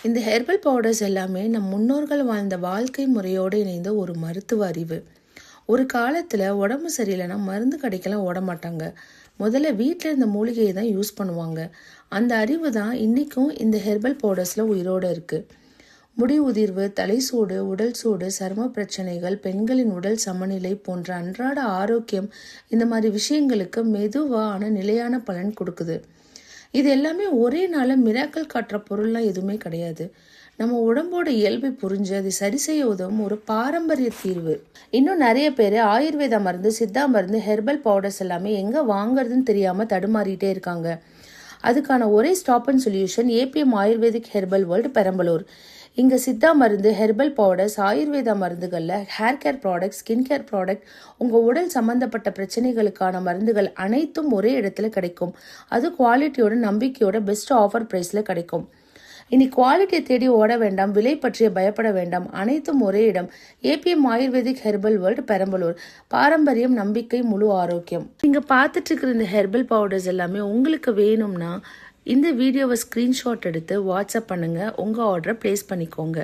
இந்த herbal powders எல்லாமே நம் முன்னோர்கள் வாழ்ந்த வாழ்க்கை முறையோடு இணைந்த ஒரு மருத்துவ அறிவு. ஒரு காலத்தில் உடம்பு சரியில்லைன்னா மருந்து கடைக்கெல்லாம் ஓட மாட்டாங்க. முதல்ல வீட்டில் இருந்த மூலிகையை தான் யூஸ் பண்ணுவாங்க. அந்த அறிவு தான் இன்றைக்கும் இந்த ஹெர்பல் பவுடர்ஸில் உயிரோடு இருக்குது. முடி உதிர்வு, தலை சூடு, உடல் சூடு, சரும பிரச்சனைகள், பெண்களின் உடல் சமநிலை போன்ற அன்றாட ஆரோக்கியம், இந்த மாதிரி விஷயங்களுக்கு மெதுவான நிலையான பலன் கொடுக்குது. இது எல்லாமே ஒரே நாளில் மிராக்கள் காட்டுற பொருள்லாம் எதுவுமே கிடையாது. நம்ம உடம்போட இயல்பை புரிஞ்சு அதை சரி செய்ய உதவும் ஒரு பாரம்பரிய தீர்வு. இன்னும் நிறைய பேர் ஆயுர்வேத மருந்து, சித்தா மருந்து, ஹெர்பல் பவுடர்ஸ் எல்லாமே எங்கே வாங்குறதுன்னு தெரியாமல் தடுமாறிட்டே இருக்காங்க. அதுக்கான ஒரே stop and solution APM ayurvedic herbal world Perambalur. இங்கே சித்தா மருந்து, ஹெர்பல் பவுடர்ஸ், ஆயுர்வேத மருந்துகளில் hair care product, skin care product, உங்கள் உடல் சம்மந்தப்பட்ட பிரச்சனைகளுக்கான மருந்துகள் அனைத்தும் ஒரே இடத்துல கிடைக்கும். அது குவாலிட்டியோட, நம்பிக்கையோட, பெஸ்ட் ஆஃபர் ப்ரைஸில் கிடைக்கும். இனி குவாலிட்டியை தேடி ஓட வேண்டாம், விலை பற்றிய பயப்பட வேண்டாம். அனைத்தும் ஒரே இடம். APM ayurvedic herbal world Perambalur. பாரம்பரியம், நம்பிக்கை, முழு ஆரோக்கியம். நீங்க பார்த்துட்டு இருக்கிற இந்த ஹெர்பல் பவுடர்ஸ் எல்லாமே உங்களுக்கு வேணும்னா இந்த வீடியோவை ஸ்கிரீன்ஷாட் எடுத்து வாட்ஸ்அப் பண்ணுங்க. உங்க ஆர்டரை பிளேஸ் பண்ணிக்கோங்க.